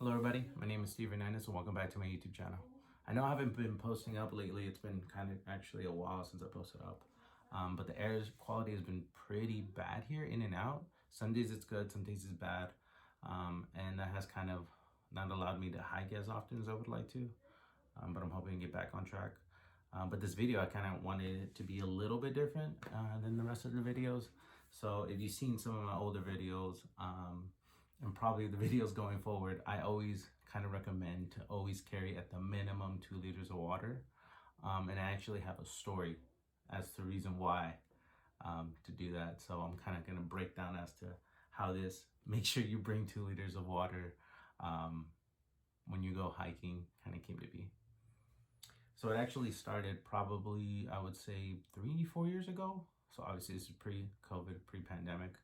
Hello everybody, my name is Steve Hernandez and welcome back to my YouTube channel. I know I haven't been posting up lately, it's been kind of actually a while since I posted up. But the air quality has been pretty bad here, in and out. Some days it's good, some days it's bad. And that has kind of not allowed me to hike as often as I would like to. But I'm hoping to get back on track. But this video, I kind of wanted it to be a little bit different than the rest of the videos. So if you've seen some of my older videos, and probably the videos going forward, I always kind of recommend to always carry at the minimum 2 liters of water. And I actually have a story as to the reason why to do that. So I'm kind of going to break down as to how this, make sure you bring 2 liters of water when you go hiking, kind of came to be. So it actually started probably, I would say 3-4 years ago. So obviously this is pre-COVID, pre-pandemic.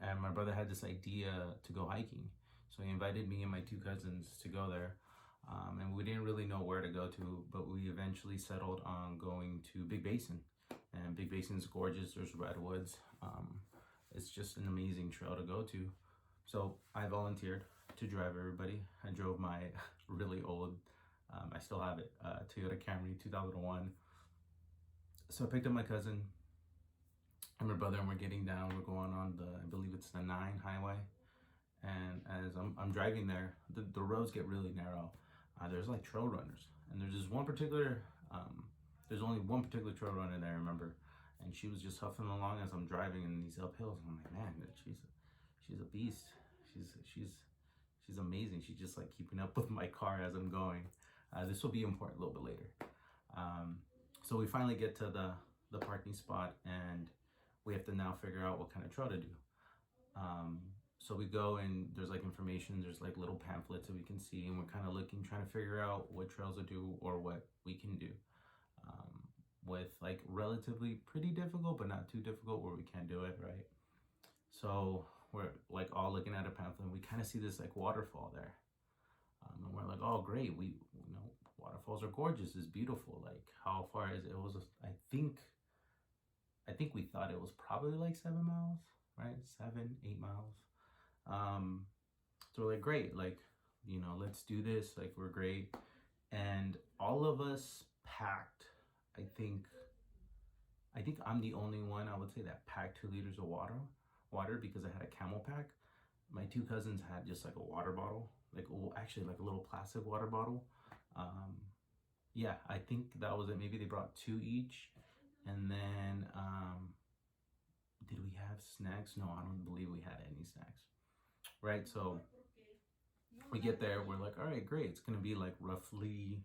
And my brother had this idea to go hiking. So he invited me and my 2 cousins to go there. And we didn't really know where to go to, but we eventually settled on going to Big Basin. And Big Basin is gorgeous, there's redwoods. It's just an amazing trail to go to. So I volunteered to drive everybody. I drove my really old, I still have it, Toyota Camry 2001. So I picked up my cousin and my brother, and we're getting down. We're going on the, I believe it's the 9 highway. And as I'm driving there, the roads get really narrow. There's like trail runners, and there's this one particular, there's only one particular trail runner that I remember, and she was just huffing along as I'm driving in these uphills. And I'm like, man, she's a beast. She's amazing. She's just like keeping up with my car as I'm going. This will be important a little bit later. So we finally get to the parking spot, and we have to now figure out what kind of trail to do. So we go, and there's like information, there's like little pamphlets that we can see, and we're kind of looking, trying to figure out what trails to do or what we can do. With like relatively pretty difficult, but not too difficult where we can't do it, right? So we're like all looking at a pamphlet, and we kind of see this like waterfall there. And we're like, oh great, waterfalls are gorgeous, it's beautiful. Like how far is it? It was, I think we thought it was probably like 7 miles, right? 7-8 miles. So we're like, great, like, let's do this. Like, we're great. And all of us packed, I think I'm the only one, I would say, that packed 2 liters of water because I had a camel pack. My 2 cousins had just like a water bottle, actually like a little plastic water bottle. Yeah, I think that was it. Maybe they brought 2 each. And then, did we have snacks? No, I don't believe we had any snacks. Right, so we get there, we're like, all right, great. It's gonna be like roughly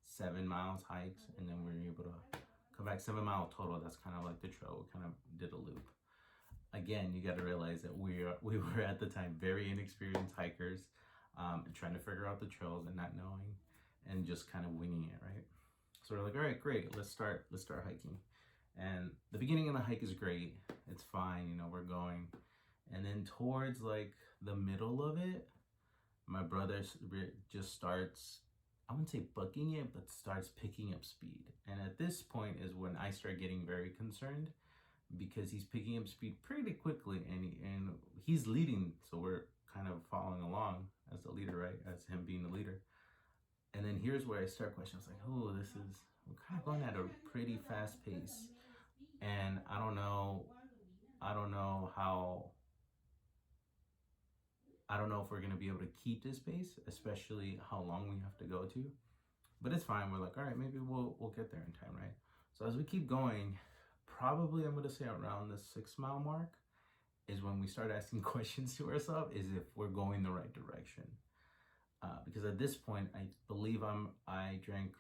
7 miles hikes, and then we're able to come back. 7 mile total. That's kind of like the trail. We kind of did a loop. Again, you got to realize that we were at the time very inexperienced hikers, trying to figure out the trails and not knowing, and just kind of winging it, right? So we're like, all right, great, let's start hiking. And the beginning of the hike is great. It's fine, we're going. And then towards like the middle of it, my brother just starts, I wouldn't say booking it, but starts picking up speed. And at this point is when I start getting very concerned, because he's picking up speed pretty quickly, and he's leading. So we're kind of following along as the leader, right? As him being the leader. And then here's where I start questioning. I was like, oh, we're kind of going at a pretty fast pace. And I don't know if we're going to be able to keep this pace, especially how long we have to go to. But it's fine. We're like, all right, maybe we'll get there in time, right? So as we keep going, probably I'm going to say around the 6 mile mark is when we start asking questions to ourselves, is if we're going the right direction. Because at this point, I believe I drank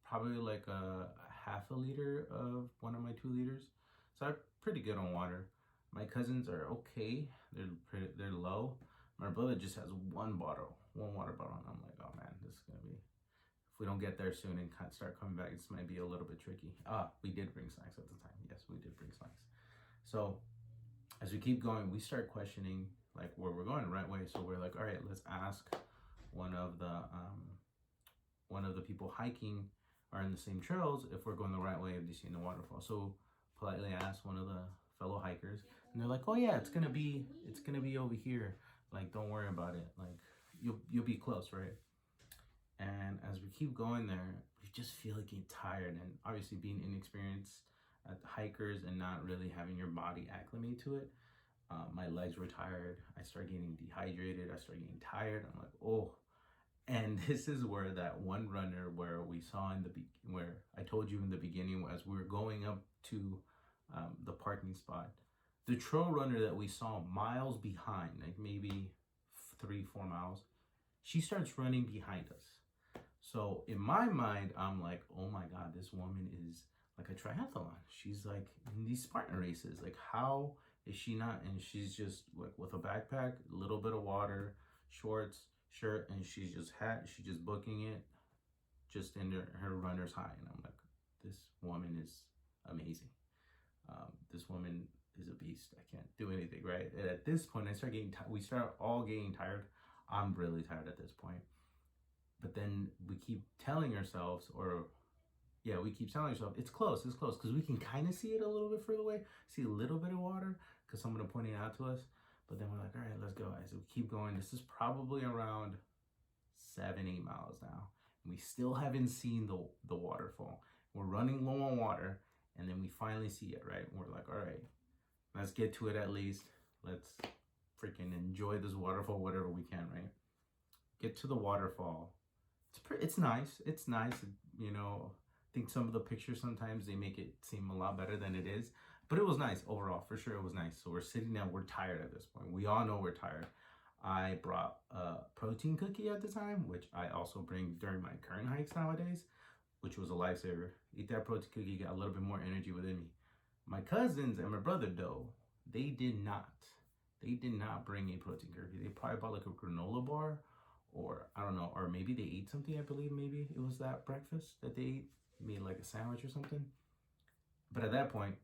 probably like a half a liter of one of my 2 liters. So I'm pretty good on water. My cousins are okay. They're low. My brother just has one water bottle. And I'm like, oh man, this is gonna be, if we don't get there soon and start coming back, this might be a little bit tricky. We did bring snacks at the time. Yes, we did bring snacks. So as we keep going, we start questioning like where we're going the right way. So we're like, all right, let's ask one of the people hiking or in the same trails if we're going the right way, if they've seen the waterfall. So politely asked one of the fellow hikers, and they're like, oh yeah, it's gonna be over here. Like, don't worry about it. Like, you'll be close, right? And as we keep going there, we just feel like getting tired. And obviously, being inexperienced hikers and not really having your body acclimate to it, my legs were tired. I started getting dehydrated. I started getting tired. I'm like, oh. And this is where that one runner where we saw where I told you in the beginning, as we were going up to the parking spot, the trail runner that we saw miles behind, like maybe 3-4 miles, she starts running behind us. So in my mind, I'm like, oh my God, this woman is like a triathlon. She's like in these Spartan races. Like, how is she not? And she's just like with a backpack, a little bit of water, shorts, shirt, and she's just booking it just in her runner's high. And I'm like, this woman is amazing. This woman is a beast. I can't do anything, right? And at this point, we start all getting tired. I'm really tired at this point. But then we keep telling ourselves, it's close, because we can kind of see it a little bit further away, see a little bit of water, because someone will point it out to us. But then we're like, all right, let's go, guys. So we keep going. This is probably around 7-8 miles now. And we still haven't seen the waterfall. We're running low on water, and then we finally see it, right? And we're like, all right, let's get to it at least. Let's freaking enjoy this waterfall, whatever we can, right? Get to the waterfall. It's nice. It's nice. You know, I think some of the pictures sometimes they make it seem a lot better than it is. But it was nice overall. For sure, it was nice. So we're sitting down. We're tired at this point. We all know we're tired. I brought a protein cookie at the time, which I also bring during my current hikes nowadays, which was a lifesaver. Eat that protein cookie, got a little bit more energy within me. My cousins and my brother, though, they did not. They did not bring a protein cookie. They probably bought like a granola bar, or I don't know, or maybe they ate something. I believe maybe it was that breakfast that they ate, made like a sandwich or something. But at that point,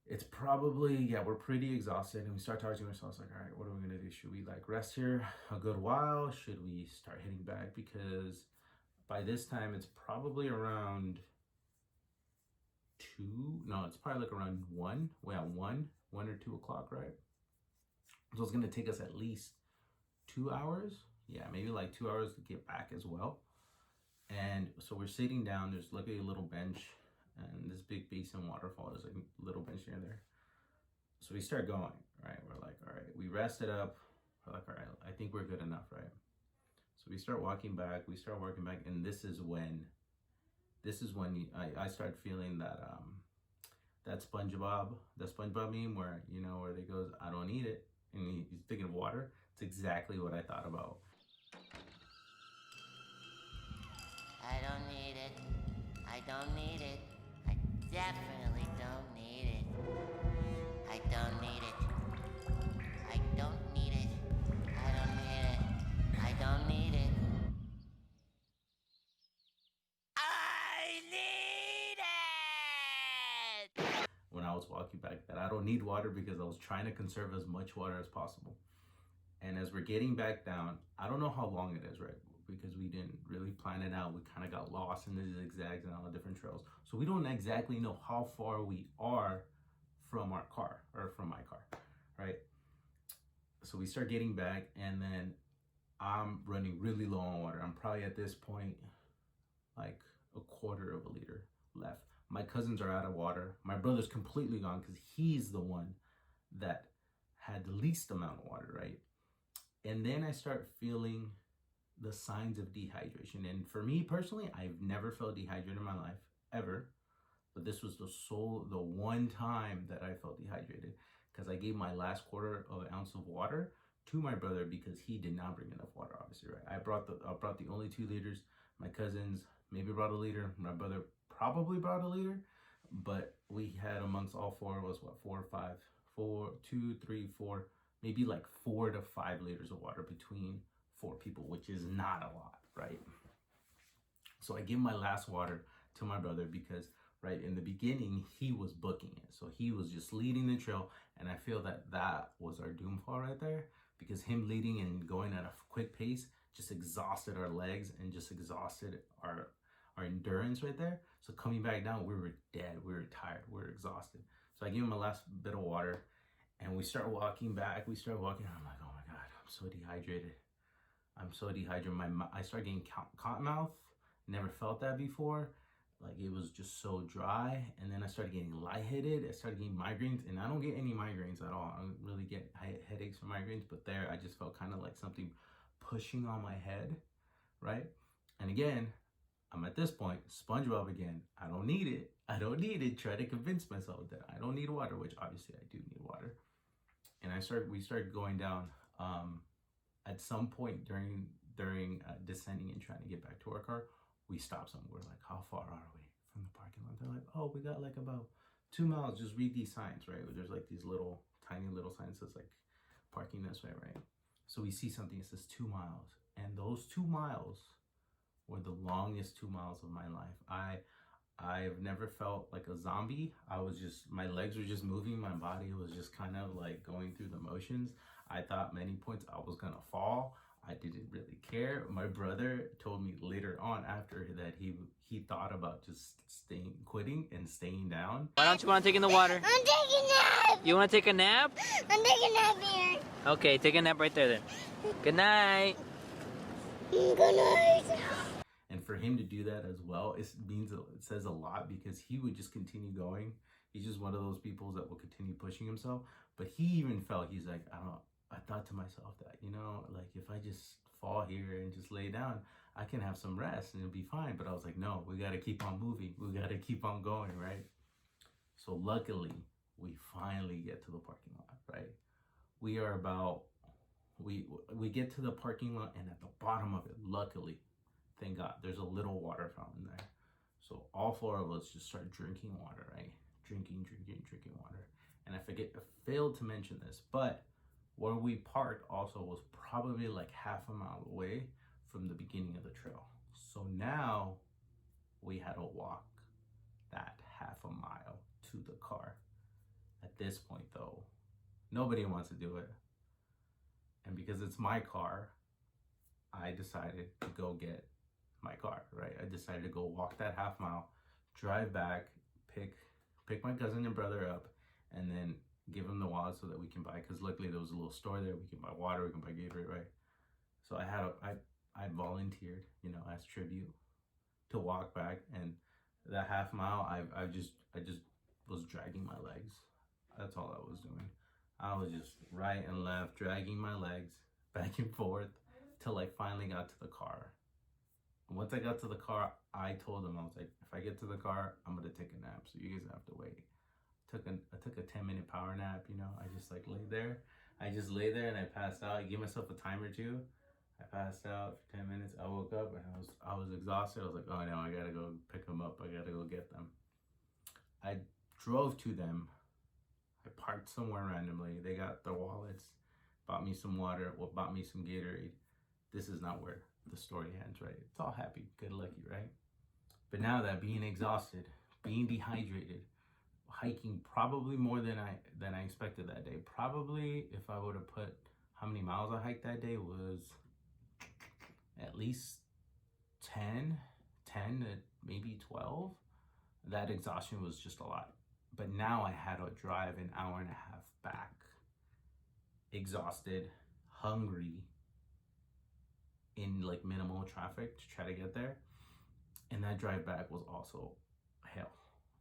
it's probably, we're pretty exhausted, and we start talking to ourselves like, all right, what are we gonna do? Should we like rest here a good while? Should we start heading back? Because by this time it's probably around it's probably like around 1 or 2 o'clock, right? So it's gonna take us at least 2 hours. Yeah, maybe like 2 hours to get back as well. And so we're sitting down. There's like a little bench, and this big basin waterfall. There's like a little bench near there. So we start going, right? We're like, all right, we rested up. We're like, all right, I think we're good enough, right? So we start walking back. And this is when I start feeling that SpongeBob meme where, you know, where they goes, I don't need it. And he's thinking of water. It's exactly what I thought about. I don't need it. I don't need it. I definitely don't need it. I don't need it. I don't need it. I don't need it. I don't need it. I need it! When I was walking back, that I don't need water, because I was trying to conserve as much water as possible. And as we're getting back down, I don't know how long it is, right? Because we didn't really plan it out. We kind of got lost in the zigzags and all the different trails. So we don't exactly know how far we are from our car, or from my car, right? So we start getting back, and then I'm running really low on water. I'm probably at this point like a quarter of a liter left. My cousins are out of water. My brother's completely gone because he's the one that had the least amount of water, right? And then I start feeling the signs of dehydration. And for me personally, I've never felt dehydrated in my life, ever. But this was the one time that I felt dehydrated, because I gave my last quarter of an ounce of water to my brother because he did not bring enough water, obviously, right? I brought the only 2 liters. My cousins maybe brought a liter. My brother probably brought a liter. But we had, amongst all 4 of us, 2, 3, 4, maybe like 4 to 5 liters of water between 4 people, which is not a lot, right? So I give my last water to my brother because right in the beginning, he was booking it. So he was just leading the trail. And I feel that was our doomfall right there, because him leading and going at a quick pace just exhausted our legs and just exhausted our endurance right there. So coming back down, we were dead. We were tired. We were exhausted. So I gave him my last bit of water, and we start walking back. I'm like, oh my God, I'm so dehydrated. I'm so dehydrated. I started getting cotton mouth. Never felt that before. Like it was just so dry. And then I started getting lightheaded. I started getting migraines, and I don't get any migraines at all. I don't really get headaches or migraines, but there I just felt kind of like something pushing on my head, right? And again, I'm at this point, SpongeBob again. I don't need it. I don't need it. Try to convince myself that I don't need water, which obviously I do need water. And we started going down. At some point during descending and trying to get back to our car, we stopped somewhere. Like, how far are we from the parking lot? They're like, oh, we got like about 2 miles. Just read these signs, right? There's like these little tiny little signs that's like parking this way, right? So we see something that says 2 miles, and those 2 miles were the longest 2 miles of my life. I've never felt like a zombie. My legs were just moving. My body was just kind of like going through the motions. I thought many points I was gonna fall. I didn't really care. My brother told me later on after that he thought about just quitting and staying down. Why don't you want to take in the water? I'm taking a nap. You want to take a nap? I'm taking a nap here. Okay, take a nap right there then. Good night. Good night. And for him to do that as well, it says a lot, because he would just continue going. He's just one of those people that will continue pushing himself. But he even felt, he's like, I thought to myself that, like if I just fall here and just lay down, I can have some rest and it'll be fine. But I was like, no, we got to keep on moving. We got to keep on going, right? So luckily, we finally get to the parking lot, right? We get to the parking lot, and at the bottom of it, luckily, thank God, there's a little water fountain there. So all 4 of us just start drinking water, right? Drinking water. And I failed to mention this, but where we parked also was probably like half a mile away from the beginning of the trail. So now we had to walk that half a mile to the car. At this point though, nobody wants to do it. And because it's my car, I decided to go get my car, right? I decided to go walk that half mile, drive back, pick my cousin and brother up, and then give them the wallet so that we can buy, because luckily there was a little store there. We can buy water, we can buy Gatorade, right? So I volunteered, as tribute to walk back. And that half mile, I just was dragging my legs. That's all I was doing. I was just right and left, dragging my legs back and forth till I finally got to the car. And once I got to the car, I told them, I was like, if I get to the car, I'm gonna take a nap, so you guys have to wait. I took a 10-minute power nap, I just like lay there. I just lay there and I passed out. I gave myself a time or two. I passed out for 10 minutes. I woke up and I was exhausted. I was like, oh no, I gotta go pick them up. I gotta go get them. I drove to them. I parked somewhere randomly. They got their wallets, bought me some water, bought me some Gatorade. This is not where the story ends, right? It's all happy, good, lucky, right? But now that being exhausted, being dehydrated, hiking probably more than I expected that day. Probably, if I would have put how many miles I hiked that day, was at least 10 to maybe 12. That exhaustion was just a lot. But now I had to drive an hour and a half back, exhausted, hungry, in like minimal traffic to try to get there. And that drive back was also hell.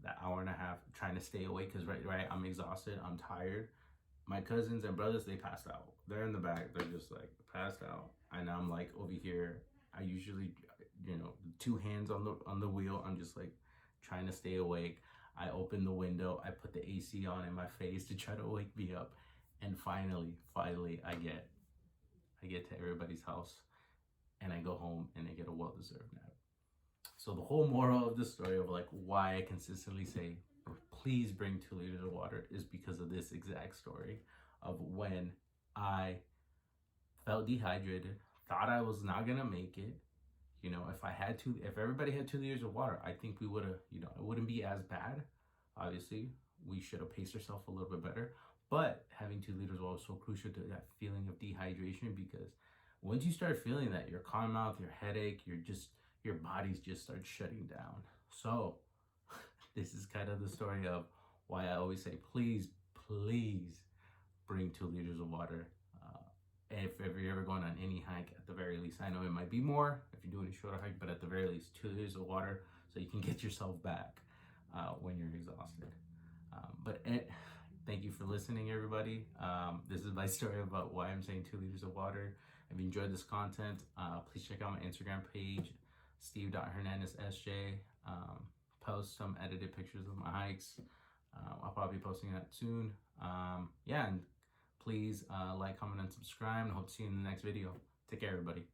That hour and a half trying to stay awake, because right, I'm exhausted, I'm tired. My cousins and brothers, they passed out. They're in the back, they're just like passed out. And I'm like over here, I usually, 2 hands on the wheel. I'm just like trying to stay awake. I open the window, I put the AC on in my face to try to wake me up. And finally, I get to everybody's house, and I go home and I get a well-deserved nap. So the whole moral of the story of like why I consistently say, please bring 2 liters of water, is because of this exact story of when I felt dehydrated, thought I was not gonna make it. If everybody had 2 liters of water, I think we would have, it wouldn't be as bad. Obviously, we should have paced ourselves a little bit better. But having 2 liters of water was so crucial to that feeling of dehydration, because once you start feeling that, your cotton mouth, your headache, your bodies just start shutting down. So this is kind of the story of why I always say, please bring 2 liters of water. if you're ever going on any hike, at the very least, I know it might be more if you're doing a shorter hike, but at the very least 2 liters of water so you can get yourself back when you're exhausted. Thank you for listening, everybody. This is my story about why I'm saying 2 liters of water. If you enjoyed this content, please check out my Instagram page, steve.hernandezsj. Post some edited pictures of my hikes. I'll probably be posting that soon. And please like, comment, and subscribe, and hope to see you in the next video. Take care, everybody.